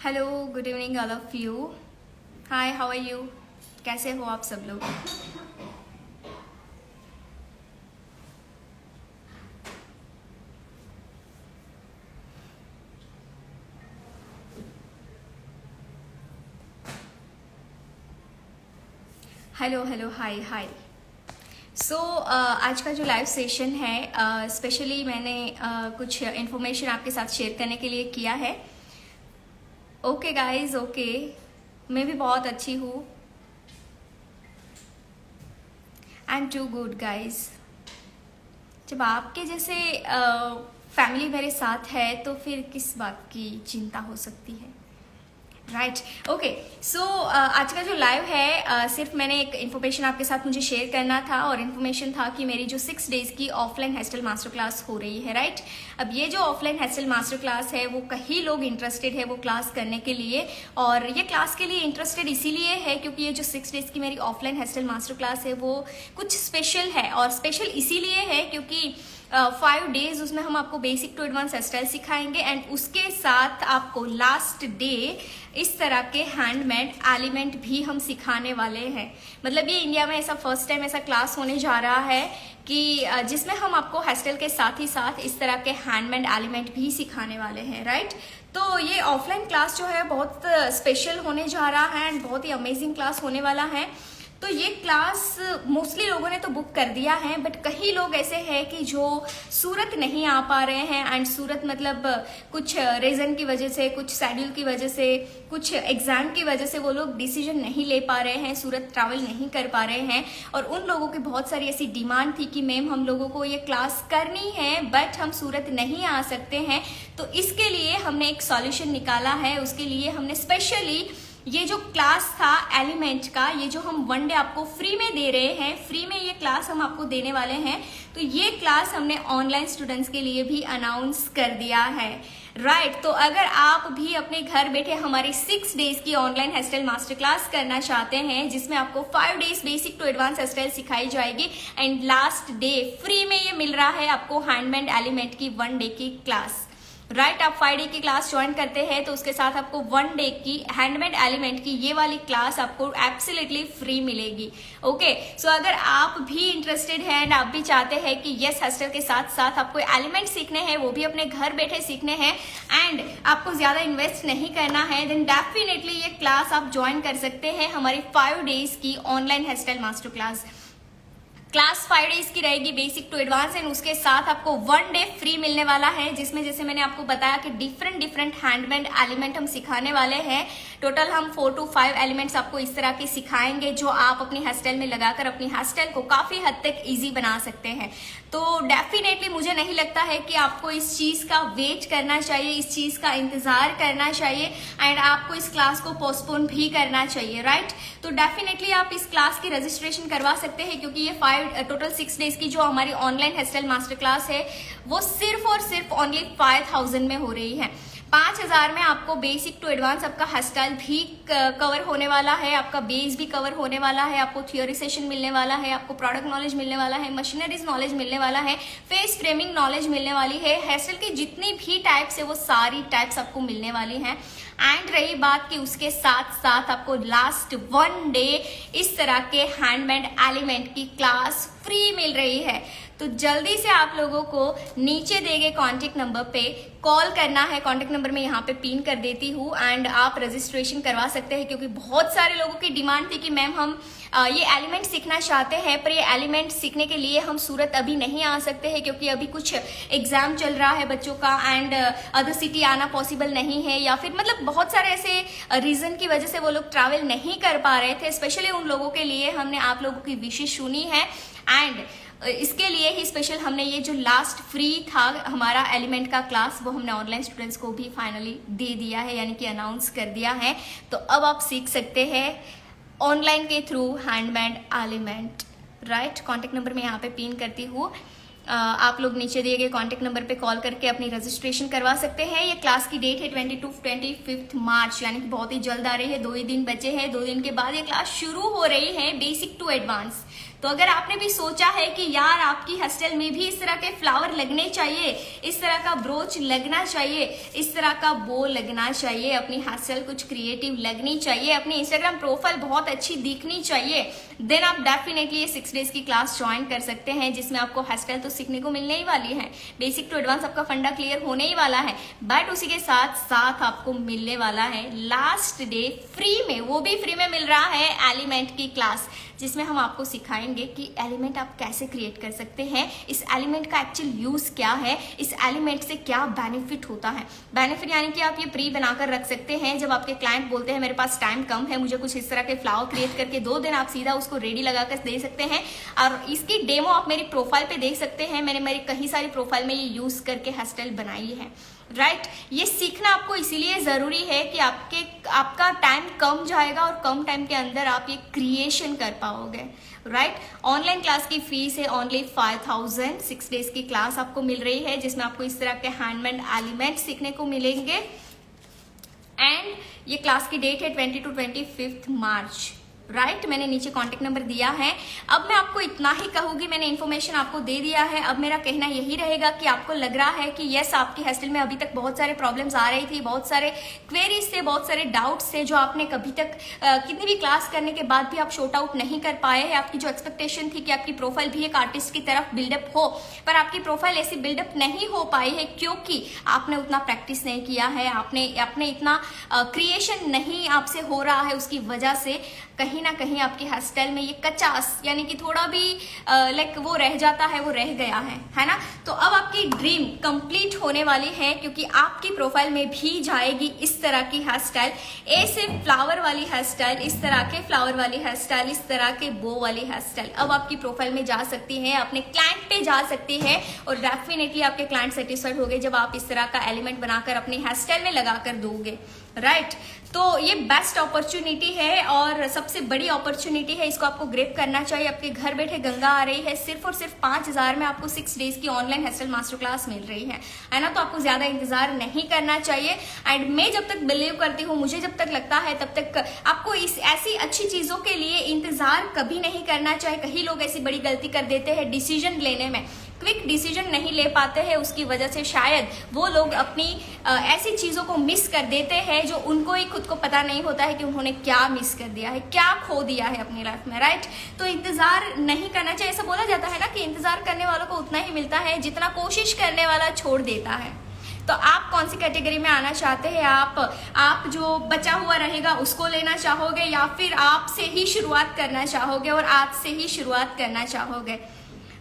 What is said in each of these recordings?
Hello, good evening all of you. Hi, how are you? कैसे हो आप सब लोग? हेलो हेलो, हाय हाय। सो आज का जो लाइव सेशन है, स्पेशली मैंने कुछ इन्फॉर्मेशन आपके साथ शेयर करने के लिए किया है। ओके गाइज, ओके, मैं भी बहुत अच्छी हूँ। I am too good guys. जब आपके जैसे फैमिली मेरे साथ है तो फिर किस बात की चिंता हो सकती है, राइट? ओके, सो आज का जो लाइव है, सिर्फ मैंने एक इन्फॉर्मेशन आपके साथ मुझे शेयर करना था, और इन्फॉर्मेशन था कि मेरी जो 6 डेज की ऑफलाइन हेयरस्टाइल मास्टर क्लास हो रही है, राइट? अब ये जो ऑफलाइन हेयरस्टाइल मास्टर क्लास है वो कई लोग इंटरेस्टेड है वो क्लास करने के लिए, और ये क्लास के लिए इंटरेस्टेड इसीलिए है क्योंकि ये जो 6 डेज की मेरी ऑफलाइन हेयरस्टाइल मास्टर क्लास है वो कुछ स्पेशल है, और स्पेशल इसीलिए है क्योंकि 5 डेज उसमें हम आपको बेसिक टू एडवांस हेयरस्टाइल सिखाएंगे, एंड उसके साथ आपको लास्ट डे इस तरह के हैंडमेड एलिमेंट भी हम सिखाने वाले हैं। मतलब ये इंडिया में ऐसा फर्स्ट टाइम ऐसा क्लास होने जा रहा है कि जिसमें हम आपको हेयरस्टाइल के साथ ही साथ इस तरह के हैंडमेड एलिमेंट भी सिखाने वाले हैं, राइट? तो ये ऑफलाइन क्लास जो है बहुत स्पेशल होने जा रहा है एंड बहुत ही अमेजिंग क्लास होने वाला है। तो ये क्लास मोस्टली लोगों ने तो बुक कर दिया है, बट कई लोग ऐसे हैं कि जो सूरत नहीं आ पा रहे हैं, एंड सूरत मतलब कुछ रीज़न की वजह से, कुछ शेड्यूल की वजह से, कुछ एग्जाम की वजह से वो लोग डिसीजन नहीं ले पा रहे हैं, सूरत ट्रैवल नहीं कर पा रहे हैं। और उन लोगों की बहुत सारी ऐसी डिमांड थी कि मैम हम लोगों को ये क्लास करनी है बट हम सूरत नहीं आ सकते हैं। तो इसके लिए हमने एक सॉल्यूशन निकाला है। उसके लिए हमने स्पेशली ये जो क्लास था एलिमेंट का, ये जो हम 1 डे आपको फ्री में दे रहे हैं, फ्री में ये क्लास हम आपको देने वाले हैं। तो ये क्लास हमने ऑनलाइन स्टूडेंट्स के लिए भी अनाउंस कर दिया है, राइट? तो अगर आप भी अपने घर बैठे हमारी 6 डेज की ऑनलाइन हेयरस्टाइल मास्टर क्लास करना चाहते हैं, जिसमें आपको 5 days basic to advance hairstyle सिखाई जाएगी, एंड लास्ट डे फ्री में ये मिल रहा है आपको हैंडमेड एलिमेंट की 1 डे की क्लास, राइट? आप 5 डे की क्लास ज्वाइन करते हैं तो उसके साथ आपको 1 डे की हैंडमेड एलिमेंट की ये वाली क्लास आपको एब्सोल्युटली फ्री मिलेगी। ओके, सो अगर आप भी इंटरेस्टेड हैं एंड आप भी चाहते हैं कि यस हेयरस्टाइल के साथ साथ आपको एलिमेंट सीखने हैं, वो भी अपने घर बैठे सीखने हैं, एंड आपको ज्यादा इन्वेस्ट नहीं करना है, देन डेफिनेटली ये क्लास आप ज्वाइन कर सकते हैं हमारी 5 डेज की online hairstyle master class. Class 5 days की रहेगी बेसिक टू एडवांस, एंड उसके साथ आपको 1 डे फ्री मिलने वाला है, जिसमें जैसे मैंने आपको बताया कि डिफरेंट हैंडमेड एलिमेंट हम सिखाने वाले हैं। टोटल हम 4 to 5 एलिमेंट्स आपको इस तरह के सिखाएंगे जो आप अपनी हेयरस्टाइल में लगाकर अपनी हेयरस्टाइल को काफी हद तक इजी बना सकते हैं। तो डेफिनेटली मुझे नहीं लगता है कि आपको इस चीज का वेट करना चाहिए, इस चीज का इंतजार करना चाहिए, एंड आपको इस क्लास को पोस्टपोन भी करना चाहिए, राइट? तो डेफिनेटली आप इस क्लास की रजिस्ट्रेशन करवा सकते हैं, क्योंकि ये टोटल 6 डेज की जो हमारी ऑनलाइन हेयरस्टाइल मास्टर क्लास है वो सिर्फ और सिर्फ ओनली 5000 में हो रही है। 5000 में आपको बेसिक टू एडवांस आपका हेयर स्टाइल भी कवर होने वाला है, आपका बेस भी कवर होने वाला है, आपको थ्योरी सेशन मिलने वाला है, आपको प्रोडक्ट नॉलेज मिलने वाला है, मशीनरीज नॉलेज मिलने वाला है, फेस फ्रेमिंग नॉलेज मिलने वाली है, हेयर स्टाइल की जितनी भी टाइप्स है वो सारी टाइप्स आपको मिलने वाली हैं। एंड रही बात कि उसके साथ साथ आपको लास्ट 1 डे इस तरह के हैंडमेड एलिमेंट की क्लास फ्री मिल रही है। तो जल्दी से आप लोगों को नीचे दिए गए कॉन्टेक्ट नंबर पे कॉल करना है। कॉन्टेक्ट नंबर मैं यहाँ पे पिन कर देती हूँ, एंड आप रजिस्ट्रेशन करवा सकते हैं, क्योंकि बहुत सारे लोगों की डिमांड थी कि मैम हम ये एलिमेंट सीखना चाहते हैं, पर ये एलिमेंट सीखने के लिए हम सूरत अभी नहीं आ सकते हैं क्योंकि अभी कुछ एग्जाम चल रहा है बच्चों का, एंड अदर सिटी आना पॉसिबल नहीं है, या फिर मतलब बहुत सारे ऐसे रीजन की वजह से वो लोग ट्रैवल नहीं कर पा रहे थे। स्पेशली उन लोगों के लिए हमने आप लोगों की विशेष सुनी है, एंड इसके लिए ही स्पेशल हमने ये जो लास्ट फ्री था हमारा एलिमेंट का क्लास, वो हमने ऑनलाइन स्टूडेंट्स को भी फाइनली दे दिया है, यानी कि अनाउंस कर दिया है। तो अब आप सीख सकते हैं ऑनलाइन के through handmade element, right? Contact number मैं यहाँ पे पिन करती हूँ, आप लोग नीचे दिए गए कॉन्टेक्ट नंबर पे कॉल करके अपनी रजिस्ट्रेशन करवा सकते हैं। ये क्लास की डेट है 25 मार्च, यानी कि बहुत ही जल्द आ रही है, 2 ही दिन बचे हैं। 2 दिन के बाद ये क्लास शुरू हो रही है बेसिक टू एडवांस। तो अगर आपने भी सोचा है कि यार आपकी हेयरस्टाइल में भी इस तरह के फ्लावर लगने चाहिए, इस तरह का ब्रोच लगना चाहिए, इस तरह का बो लगना चाहिए, अपनी हेयरस्टाइल कुछ क्रिएटिव लगनी चाहिए, अपनी इंस्टाग्राम प्रोफाइल बहुत अच्छी दिखनी चाहिए, देन आप डेफिनेटली ये 6 डेज की क्लास ज्वाइन कर सकते हैं, जिसमें आपको हेयरस्टाइल तो सीखने को मिलने ही वाली है, बेसिक टू एडवांस आपका फंडा क्लियर होने ही वाला है, बट उसी के साथ साथ आपको मिलने वाला है लास्ट डे फ्री में, वो भी फ्री में मिल रहा है एलिमेंट की क्लास, जिसमें हम आपको सिखाएंगे कि एलिमेंट आप कैसे क्रिएट कर सकते हैं, इस एलिमेंट का एक्चुअल यूज क्या है, इस एलिमेंट से क्या बेनिफिट होता है। बेनिफिट यानी कि आप ये प्री बनाकर रख सकते हैं, जब आपके क्लाइंट बोलते हैं मेरे पास टाइम कम है, मुझे कुछ इस तरह के फ्लावर क्रिएट करके 2 दिन, आप सीधा उसको रेडी लगाकर दे सकते हैं। और इसकी डेमो आप मेरी प्रोफाइल पे देख सकते हैं, मैंने मेरी कई सारी प्रोफाइल में ये यूज करके हेयर स्टाइल बनाई है। राइट, ये सीखना आपको इसीलिए जरूरी है कि आपका टाइम कम जाएगा और कम टाइम के अंदर आप ये क्रिएशन कर पाओगे। राइट, ऑनलाइन क्लास की फीस है ओनली 5000, 6 डेज की क्लास आपको मिल रही है, जिसमें आपको इस तरह के हैंडमेड एलिमेंट सीखने को मिलेंगे। एंड ये क्लास की डेट है 20 to 25 मार्च। राइट, मैंने नीचे कांटेक्ट नंबर दिया है। अब मैं आपको इतना ही कहूंगी, मैंने इन्फॉर्मेशन आपको दे दिया है। अब मेरा कहना यही रहेगा कि आपको लग रहा है कि यस, आपकी हेयरस्टाइल में अभी तक बहुत सारे प्रॉब्लम्स आ रही थी, बहुत सारे क्वेरीज थे, बहुत सारे डाउट्स थे, जो आपने कभी तक कितनी भी क्लास करने के बाद भी आप शॉर्ट आउट नहीं कर पाए हैं। आपकी जो एक्सपेक्टेशन थी कि आपकी प्रोफाइल भी एक आर्टिस्ट की तरफ बिल्डअप हो, पर आपकी प्रोफाइल ऐसी बिल्डअप नहीं हो पाई है क्योंकि आपने उतना प्रैक्टिस नहीं किया है, आपने इतना क्रिएशन नहीं आपसे हो रहा है। उसकी वजह से कहीं ना कहीं आपकी हेयर स्टाइल में ये कचास, यानी कि थोड़ा भी लाइक वो रह जाता है, वो रह गया है ना। तो अब आपकी ड्रीम कंप्लीट होने वाली है, क्योंकि आपकी प्रोफाइल में भी जाएगी इस तरह की हेयर स्टाइल, ऐसे फ्लावर वाली हेयर स्टाइल, इस तरह के फ्लावर वाली हेयर स्टाइल, इस तरह के बो वाली हेयर स्टाइल अब आपकी प्रोफाइल में जा सकती है, अपने क्लाइंट पे जा सकती है, और डेफिनेटली आपके क्लाइंट सेटिस्फाइड होंगे जब आप इस तरह का एलिमेंट बनाकर अपनी हेयर स्टाइल में लगाकर दोगे। राइट, तो ये बेस्ट अपॉर्चुनिटी है और सबसे बड़ी अपॉर्चुनिटी है, इसको आपको ग्रैब करना चाहिए। आपके घर बैठे गंगा आ रही है, सिर्फ और सिर्फ 5000 में आपको 6 डेज की online hair style master class मिल रही है ना। तो आपको ज्यादा इंतजार नहीं करना चाहिए। एंड मैं जब तक बिलीव करती हूँ, मुझे जब तक लगता है, तब तक आपको इस ऐसी अच्छी चीजों के लिए इंतजार कभी नहीं करना चाहिए। कई लोग ऐसी बड़ी गलती कर देते हैं डिसीजन लेने में, क्विक डिसीजन नहीं ले पाते हैं, उसकी वजह से शायद वो लोग अपनी ऐसी चीजों को मिस कर देते हैं जो उनको ही खुद को पता नहीं होता है कि उन्होंने क्या मिस कर दिया है, क्या खो दिया है अपनी लाइफ में। राइट, तो इंतजार नहीं करना चाहिए। ऐसा बोला जाता है ना कि इंतजार करने वालों को उतना ही मिलता है जितना कोशिश करने वाला छोड़ देता है। तो आप कौन सी कैटेगरी में आना चाहते हैं? आप जो बचा हुआ रहेगा उसको लेना चाहोगे, या फिर आप से ही शुरुआत करना चाहोगे और आज से ही शुरुआत करना चाहोगे?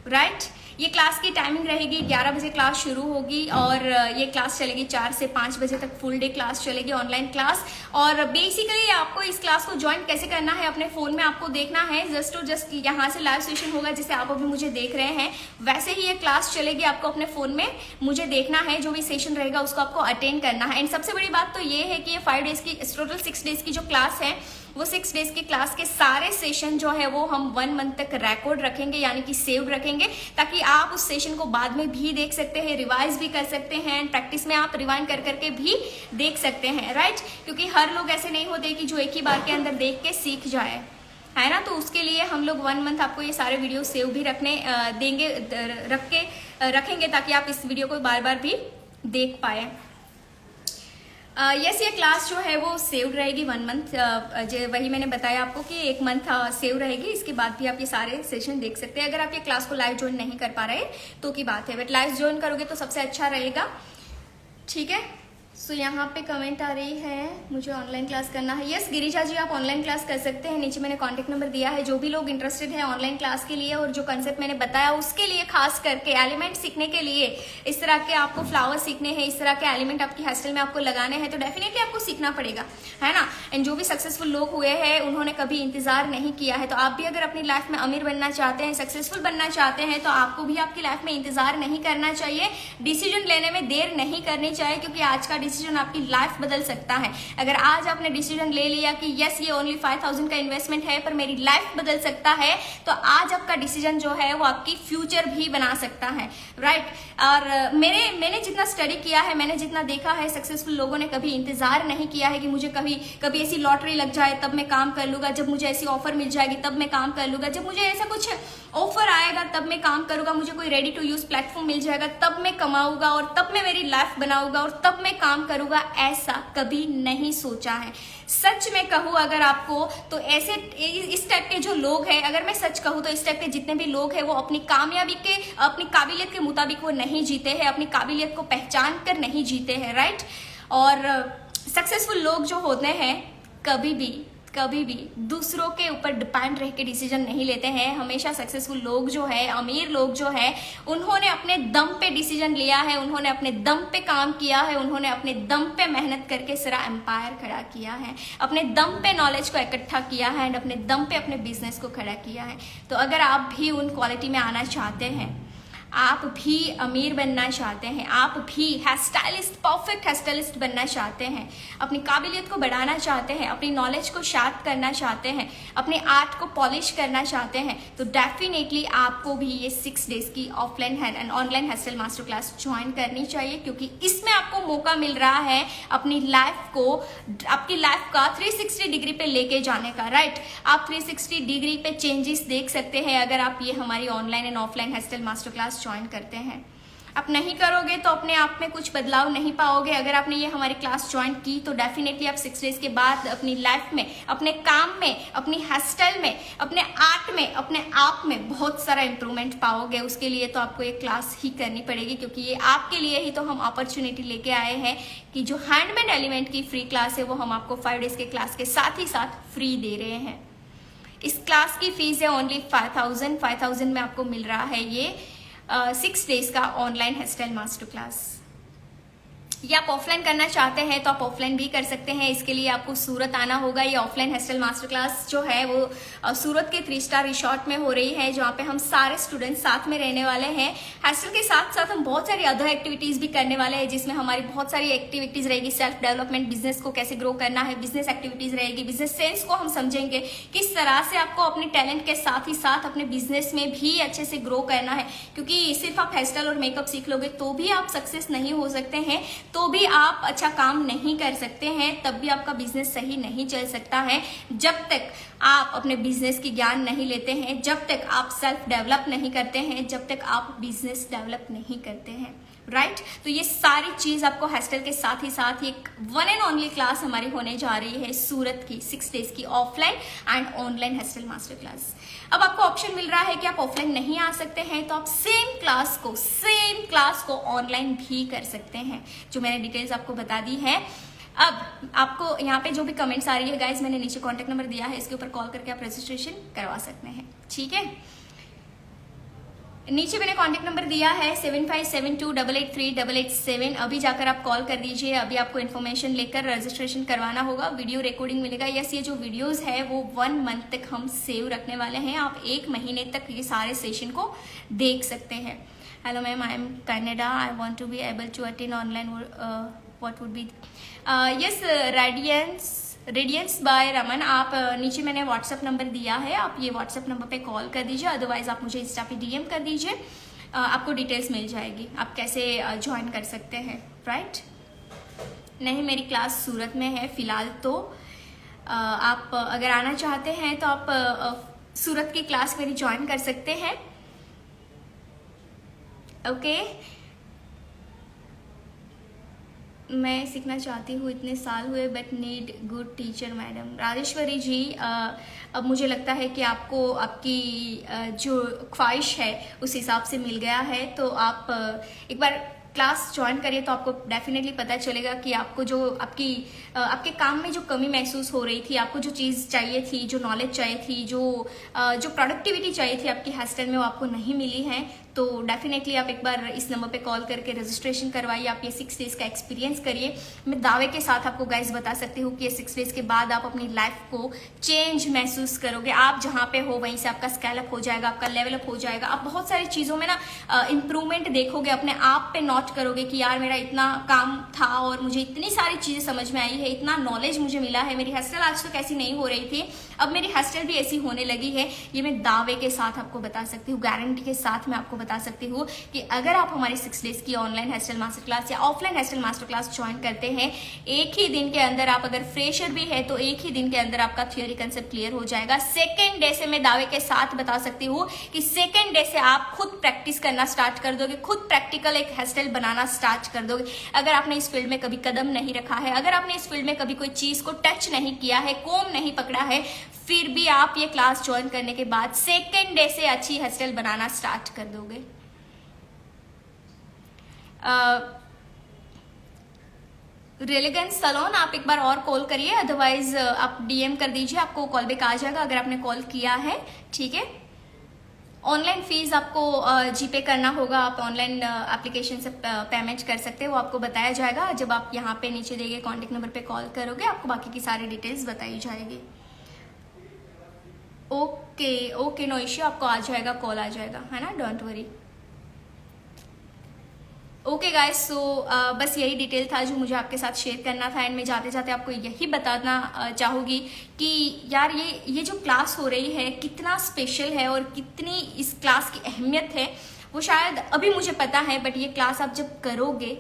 राइट, ये क्लास की टाइमिंग रहेगी 11 बजे क्लास शुरू होगी और ये क्लास चलेगी 4 से 5 बजे तक, फुल डे क्लास चलेगी, ऑनलाइन क्लास। और बेसिकली आपको इस क्लास को ज्वाइन कैसे करना है, अपने फोन में आपको देखना है, जस्ट यहाँ से लाइव सेशन होगा जिसे आप अभी मुझे देख रहे हैं, वैसे ही ये क्लास चलेगी। आपको अपने फोन में मुझे देखना है, जो भी सेशन रहेगा उसको आपको अटेंड करना है। एंड सबसे बड़ी बात तो ये है कि ये 5 डेज की, टोटल 6 डेज की जो क्लास है, वो 6 डेज की क्लास के सारे सेशन जो है वो हम 1 मंथ तक रिकॉर्ड रखेंगे, यानी कि सेव्ड रखेंगे, ताकि आप उस सेशन को बाद में भी देख सकते हैं, रिवाइज भी कर सकते हैं, प्रैक्टिस में आप रिवाइंड कर करके भी देख सकते हैं। राइट, क्योंकि हर लोग ऐसे नहीं होते कि जो एक ही बार के अंदर देख के सीख जाए, है ना। तो उसके लिए हम लोग 1 मंथ आपको ये सारे वीडियो सेव भी रखेंगे, ताकि आप इस वीडियो को बार बार भी देख पाए। यस, ये क्लास जो है वो सेव रहेगी 1 मंथ, वही मैंने बताया आपको कि 1 मंथ सेव रहेगी। इसके बाद भी आप ये सारे सेशन देख सकते हैं। अगर आप ये क्लास को लाइव ज्वाइन नहीं कर पा रहे तो की बात है, बट लाइव ज्वाइन करोगे तो सबसे अच्छा रहेगा। ठीक है, सो यहाँ पे कमेंट आ रही है मुझे ऑनलाइन क्लास करना है। यस गिरिजा जी, आप ऑनलाइन क्लास कर सकते हैं, नीचे मैंने कॉन्टेक्ट नंबर दिया है। जो भी लोग इंटरेस्टेड है ऑनलाइन क्लास के लिए और जो कंसेप्ट मैंने बताया उसके लिए, खास करके एलिमेंट सीखने के लिए, इस तरह के आपको फ्लावर सीखने हैं, इस तरह के एलिमेंट आपकी हेयर स्टाइल में आपको लगाने हैं, तो डेफिनेटली आपको सीखना पड़ेगा, है ना। एंड जो भी सक्सेसफुल लोग हुए हैं उन्होंने कभी इंतजार नहीं किया है। तो आप भी अगर अपनी लाइफ में अमीर बनना चाहते हैं, सक्सेसफुल बनना चाहते हैं, तो आपको भी आपकी लाइफ में इंतजार नहीं करना चाहिए, डिसीजन लेने में देर नहीं करनी चाहिए, क्योंकि आज का डिसीजन आपकी लाइफ बदल सकता है। अगर आज आपने डिसीजन ले लिया कि यस ये ओनली 5000 का इन्वेस्टमेंट है पर मेरी लाइफ बदल सकता है, तो आज आपका डिसीजन जो है वो आपकी फ्यूचर भी बना सकता है, राइट। और मैंने जितना स्टडी किया है, मैंने जितना देखा है, सक्सेसफुल लोगों ने कभी इंतजार नहीं किया है कि मुझे कभी ऐसी लॉटरी लग जाए तब मैं काम कर लूंगा, जब मुझे ऐसी ऑफर मिल जाएगी तब मैं काम कर लूंगा, जब मुझे ऐसा कुछ ऑफर आएगा तब मैं काम करूंगा, मुझे कोई रेडी टू यूज प्लेटफॉर्म मिल जाएगा तब मैं कमाऊंगा और तब मैं मेरी लाइफ बनाऊंगा और तब मैं काम करूंगा, ऐसा कभी नहीं सोचा है। सच में कहूँ अगर आपको, तो ऐसे इस टाइप के जो लोग हैं, अगर मैं सच कहूँ तो इस टाइप के जितने भी लोग हैं वो अपनी कामयाबी के, अपनी काबिलियत के मुताबिक वो नहीं जीते हैं, अपनी काबिलियत को पहचान कर नहीं जीते हैं, राइट। और सक्सेसफुल लोग जो होते हैं कभी भी दूसरों के ऊपर डिपेंड रह के डिसीजन नहीं लेते हैं। हमेशा सक्सेसफुल लोग जो है, अमीर लोग जो है, उन्होंने अपने दम पे डिसीजन लिया है, उन्होंने अपने दम पे काम किया है, उन्होंने अपने दम पे मेहनत करके सारा एम्पायर खड़ा किया है, अपने दम पे नॉलेज को इकट्ठा किया है एंड अपने दम पे अपने बिजनेस को खड़ा किया है। तो अगर आप भी उन क्वालिटी में आना चाहते हैं, आप भी अमीर बनना चाहते हैं, आप भी hair stylist, perfect hair stylist बनना चाहते हैं, अपनी काबिलियत को बढ़ाना चाहते हैं, अपनी नॉलेज को शार्प करना चाहते हैं, अपने आर्ट को पॉलिश करना चाहते हैं, तो डेफिनेटली आपको भी ये 6 डेज की offline and online hair style master class join करनी चाहिए, क्योंकि इसमें आपको मौका मिल रहा है अपनी लाइफ को, आपकी लाइफ का 360 डिग्री पे लेके जाने का, राइट। आप 360 डिग्री पे चेंजेस देख सकते हैं अगर आप ये हमारी online and offline hair style master class join करते हैं। आप नहीं करोगे तो अपने आप में कुछ बदलाव नहीं पाओगे। अगर आपने ये हमारी क्लास ज्वाइन की तो डेफिनेटली आप 6 डेज के बाद अपनी लाइफ में, अपने काम में, अपनी हेयर स्टाइल में, अपने आर्ट में, अपने आप में बहुत सारा इंप्रूवमेंट पाओगे। उसके लिए तो आपको ये क्लास ही करनी पड़ेगी, क्योंकि ये आपके लिए ही तो हम अपॉर्चुनिटी लेके आए हैं कि जो हैंडमेड एलिमेंट की फ्री क्लास है वो हम आपको 5 डेज के क्लास के साथ ही साथ फ्री दे रहे हैं। इस क्लास की फीस है ओनली 5000 में आपको मिल रहा है ये 6 डेज का online hair style master class. या आप ऑफलाइन करना चाहते हैं तो आप ऑफलाइन भी कर सकते हैं। इसके लिए आपको सूरत आना होगा। ये offline hair style master class जो है वो सूरत के 3 स्टार रिसोर्ट में हो रही है, जहाँ पे हम सारे स्टूडेंट्स साथ में रहने वाले हैं। हेयर स्टाइल के साथ साथ हम बहुत सारी अदर एक्टिविटीज भी करने वाले हैं, जिसमें हमारी बहुत सारी एक्टिविटीज रहेगी। सेल्फ डेवलपमेंट, बिजनेस को कैसे ग्रो करना है, बिजनेस एक्टिविटीज रहेगी, बिजनेस सेंस को हम समझेंगे, किस तरह से आपको अपने टैलेंट के साथ ही साथ अपने बिजनेस में भी अच्छे से ग्रो करना है। क्योंकि सिर्फ आप हेयर स्टाइल और मेकअप सीख लोगे तो भी आप सक्सेस नहीं हो सकते हैं, तो भी आप अच्छा काम नहीं कर सकते हैं, तब भी आपका बिजनेस सही नहीं चल सकता है। जब तक आप अपने बिजनेस की ज्ञान नहीं लेते हैं, जब तक आप सेल्फ डेवलप नहीं करते हैं, जब तक आप बिजनेस डेवलप नहीं करते हैं, राइट। तो ये सारी चीज आपको हेयर स्टाइल के साथ ही साथ एक 1 एंड ओनली क्लास हमारी होने जा रही है सूरत की 6 डेज की offline and online hair style master class. अब आपको ऑप्शन मिल रहा है कि आप ऑफलाइन नहीं आ सकते हैं, तो आप सेम क्लास को ऑनलाइन भी कर सकते हैं, जो मैंने डिटेल्स आपको बता दी है। अब आपको यहाँ पे जो भी कमेंट्स आ रही है गाइज, मैंने नीचे कॉन्टेक्ट नंबर दिया है, इसके ऊपर कॉल करके आप रजिस्ट्रेशन करवा सकते हैं, ठीक है। नीचे मैंने कॉन्टेक्ट नंबर दिया है 7572883887। अभी जाकर आप कॉल कर दीजिए। अभी आपको इन्फॉर्मेशन लेकर रजिस्ट्रेशन करवाना होगा। वीडियो रिकॉर्डिंग मिलेगा। यस, ये जो वीडियोस है वो 1 मंथ तक हम सेव रखने वाले हैं। आप 1 महीने तक ये सारे सेशन को देख सकते हैं। Hello ma'am, I am Canada, I want to be able to attend online, what would be yes radiance by Raman. आप नीचे मैंने व्हाट्सएप नंबर दिया है, आप ये व्हाट्सएप नंबर पे कॉल कर दीजिए, अदरवाइज आप मुझे इंस्टा पे डीएम कर दीजिए, आपको डिटेल्स मिल जाएगी आप कैसे ज्वाइन कर सकते हैं, राइट। नहीं, मेरी क्लास सूरत में है फिलहाल, तो आप अगर आना चाहते हैं तो आप सूरत की क्लास मेरी ज्वाइन कर सकते हैं, ओके। मैं सीखना चाहती हूँ, इतने साल हुए, but need good teacher madam. Rajeshwari ji, अब मुझे लगता है कि आपको आपकी जो ख्वाहिश है उस हिसाब से मिल गया है, तो आप एक बार क्लास ज्वाइन करिए तो आपको डेफिनेटली पता चलेगा कि आपको जो आपके काम में जो कमी महसूस हो रही थी, आपको जो चीज़ चाहिए थी, जो नॉलेज चाहिए थी, जो प्रोडक्टिविटी चाहिए थी आपकी हेयर स्टाइल में, वो आपको नहीं मिली है। तो डेफिनेटली आप एक बार इस नंबर पे कॉल करके रजिस्ट्रेशन करवाइए, आप ये 6 डेज का एक्सपीरियंस करिए। मैं दावे के साथ आपको गाइस बता सकती हूँ कि ये 6 डेज के बाद आप अपनी लाइफ को चेंज महसूस करोगे। आप जहाँ पे हो वहीं से आपका स्केल अप हो जाएगा, आपका लेवल अप हो जाएगा, आप बहुत सारी चीज़ों में ना इंप्रूवमेंट देखोगे, अपने आप पे नोट करोगे कि यार मेरा इतना काम था और मुझे इतनी सारी चीज़ें समझ में आई है, इतना नॉलेज मुझे मिला है, मेरी हेयर स्टाइल आज तक ऐसी नहीं हो रही थी, अब मेरी हेयर स्टाइल भी ऐसी होने लगी है। ये मैं दावे के साथ आपको बता सकती हूँ, गारंटी के साथ मैं आपको बता सकती हूँ कि अगर आप हमारी 6 डेज की online hair style master class या offline hair style master class join करते हैं, एक ही दिन के अंदर आप अगर फ्रेशर भी है तो एक ही दिन के अंदर आपका थियोरी कंसेप्ट क्लियर हो जाएगा। सेकेंड डे से मैं दावे के साथ बता सकती हूँ कि सेकेंड डे से आप खुद प्रैक्टिस करना स्टार्ट कर दोगे, खुद प्रैक्टिकल एक हेयर स्टाइल बनाना स्टार्ट कर दोगे। अगर आपने इस फील्ड में कभी कदम नहीं रखा है, अगर आपने इस फील्ड में कभी कोई चीज को टच नहीं किया है, कोम नहीं पकड़ा है, फिर भी आप ये क्लास ज्वाइन करने के बाद सेकेंड डे से अच्छी हेयर स्टाइल बनाना स्टार्ट कर दोगे। रेलिगेंस सैलून आप एक बार और कॉल करिए, अदरवाइज आप डीएम कर दीजिए, आपको कॉल बैक आ जाएगा अगर आपने कॉल किया है, ठीक है। ऑनलाइन फीस आपको जीपे करना होगा, आप ऑनलाइन एप्लीकेशन से पेमेंट कर सकते हैं, वो आपको बताया जाएगा जब आप यहाँ पे नीचे दिए गए कॉन्टेक्ट नंबर पे कॉल करोगे, आपको बाकी की सारी डिटेल्स बताई जाएगी। ओके नो इश्यू, आपको आ जाएगा, कॉल आ जाएगा, है ना, डोंट वरी। ओके गाइस, सो बस यही डिटेल था जो मुझे आपके साथ शेयर करना था। एंड मैं जाते जाते आपको यही बताना चाहूँगी कि यार ये जो क्लास हो रही है कितना स्पेशल है और कितनी इस क्लास की अहमियत है वो शायद अभी मुझे पता है, बट ये क्लास आप जब करोगे,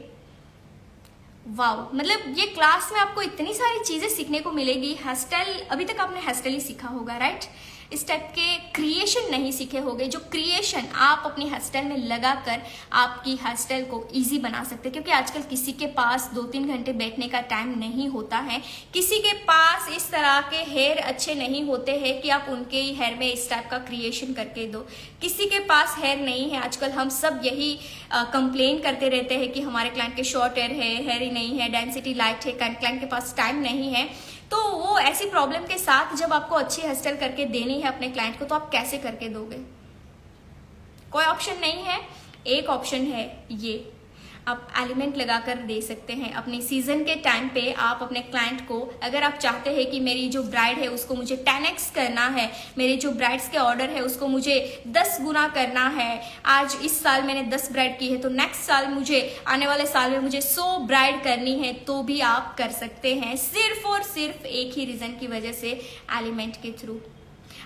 वाओ, मतलब ये क्लास में आपको इतनी सारी चीज़ें सीखने को मिलेगी। हेयर स्टाइल, अभी तक आपने हेयर स्टाइल ही सीखा होगा, राइट? इस टाइप के क्रिएशन नहीं सीखे होगे, जो क्रिएशन आप अपनी हेयर स्टाइल में लगाकर आपकी हेयर स्टाइल को इजी बना सकते हैं। क्योंकि आजकल किसी के पास 2-3 घंटे बैठने का टाइम नहीं होता है, किसी के पास इस तरह के हेयर अच्छे नहीं होते हैं कि आप उनके ही हेयर में इस टाइप का क्रिएशन करके दो। किसी के पास हेयर नहीं है, आजकल हम सब यही कंप्लेन करते रहते हैं कि हमारे क्लाइंट के शॉर्ट हेयर ही नहीं है, डेंसिटी लाइट है, क्लाइंट के पास टाइम नहीं है। तो वो ऐसी प्रॉब्लम के साथ जब आपको अच्छी हेयर स्टाइल करके देनी है अपने क्लाइंट को, तो आप कैसे करके दोगे? कोई ऑप्शन नहीं है, एक ऑप्शन है ये, आप एलिमेंट लगाकर दे सकते हैं। अपने सीजन के टाइम पे आप अपने क्लाइंट को, अगर आप चाहते हैं कि मेरी जो ब्राइड है उसको मुझे 10x करना है, मेरे जो ब्राइड्स के ऑर्डर है उसको मुझे 10 गुना करना है, आज इस साल मैंने 10 ब्राइड की है तो नेक्स्ट साल मुझे, आने वाले साल में मुझे 100 ब्राइड करनी है, तो भी आप कर सकते हैं, सिर्फ और सिर्फ एक ही रीजन की वजह से, एलिमेंट के थ्रू।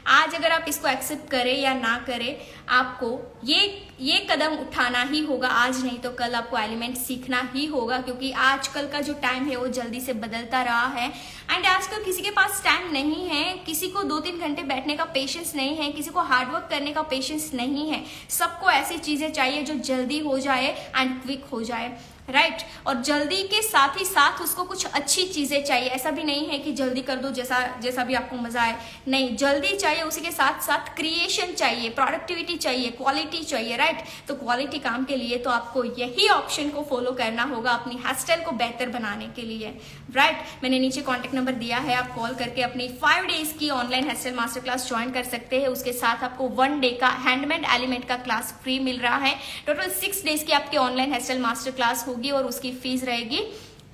आज अगर आप इसको एक्सेप्ट करें या ना करें, आपको ये कदम उठाना ही होगा, आज नहीं तो कल आपको एलिमेंट सीखना ही होगा। क्योंकि आजकल का जो टाइम है वो जल्दी से बदलता रहा है, एंड आजकल किसी के पास टाइम नहीं है, किसी को 2-3 घंटे बैठने का पेशेंस नहीं है, किसी को हार्डवर्क करने का पेशेंस नहीं है। सबको ऐसी चीजें चाहिए जो जल्दी हो जाए एंड क्विक हो जाए, राइट? और जल्दी के साथ ही साथ उसको कुछ अच्छी चीजें चाहिए। ऐसा भी नहीं है कि जल्दी कर दो जैसा भी आपको मजा आए, नहीं, जल्दी चाहिए, उसी के साथ साथ क्रिएशन चाहिए, प्रोडक्टिविटी चाहिए, क्वालिटी चाहिए, राइट? तो क्वालिटी काम के लिए तो आपको यही ऑप्शन को फॉलो करना होगा अपनी हेयर स्टाइल को बेहतर बनाने के लिए, राइट? मैंने नीचे कॉन्टेक्ट नंबर दिया है, आप कॉल करके अपनी 5 डेज की online hair style master class join कर सकते हैं। उसके साथ आपको 1 डे का हैंडमेड एलिमेंट का क्लास फ्री मिल रहा है। टोटल 6 डेज की आपकी online hair style master class होगी और उसकी फीस रहेगी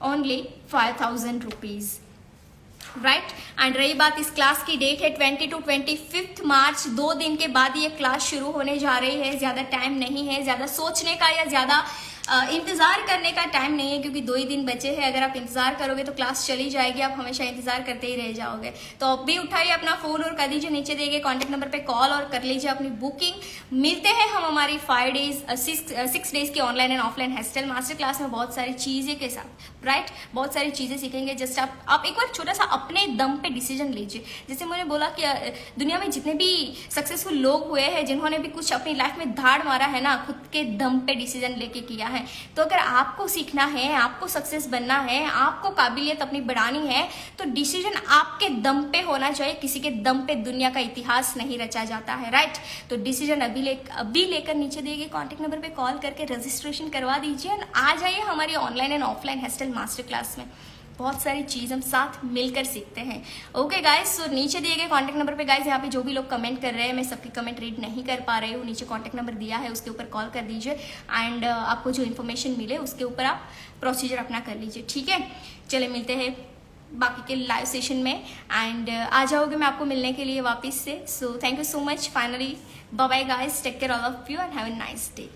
ओनली 5000 रुपीज, राइट? एंड रही बात इस क्लास की डेट है 20 to 25 मार्च, 2 दिन के बाद ये क्लास शुरू होने जा रही है। ज्यादा टाइम नहीं है, ज्यादा सोचने का या ज्यादा इंतजार करने का टाइम नहीं है, क्योंकि 2 ही दिन बचे हैं। अगर आप इंतजार करोगे तो क्लास चली जाएगी, आप हमेशा इंतजार करते ही रह जाओगे। तो अब भी उठाइए अपना फोन और कर दीजिए नीचे दिए गए कॉन्टेक्ट नंबर पे कॉल और कर लीजिए अपनी बुकिंग। मिलते हैं हम हमारी 6 डेज की online and offline hair style master class में बहुत सारी चीजें के साथ, राइट? बहुत सारी चीजें सीखेंगे। जस्ट आप एक बार छोटा सा अपने दम पे डिसीजन लीजिए। जैसे मैंने बोला कि दुनिया में जितने भी सक्सेसफुल लोग हुए हैं, जिन्होंने भी कुछ अपनी लाइफ में धाड़ मारा है ना, खुद के दम पे डिसीजन लेके किया है। तो अगर आपको सीखना है, आपको सक्सेस बनना है, आपको काबिलियत अपनी बढ़ानी है, तो डिसीजन आपके दम पे होना चाहिए। किसी के दम पे दुनिया का इतिहास नहीं रचा जाता है, राइट? तो डिसीजन अभी लेकर नीचे दिए गए कॉन्टेक्ट नंबर पे कॉल करके रजिस्ट्रेशन करवा दीजिए और आ जाइए हमारी online and offline hair style master class में। बहुत सारी चीज हम साथ मिलकर सीखते हैं। ओके गाइस, सो नीचे दिए गए कॉन्टेक्ट नंबर पे गाइस, यहाँ पे जो भी लोग कमेंट कर रहे हैं, मैं सबकी कमेंट रीड नहीं कर पा रही हूँ। नीचे कॉन्टेक्ट नंबर दिया है, उसके ऊपर कॉल कर दीजिए एंड आपको जो इन्फॉर्मेशन मिले उसके ऊपर आप प्रोसीजर अपना कर लीजिए, ठीक है? चले मिलते हैं बाकी के लाइव सेशन में एंड आ जाओगे मैं आपको मिलने के लिए वापस से। So thank you so much. Finally bye bye guys, take care all of you and have a nice day.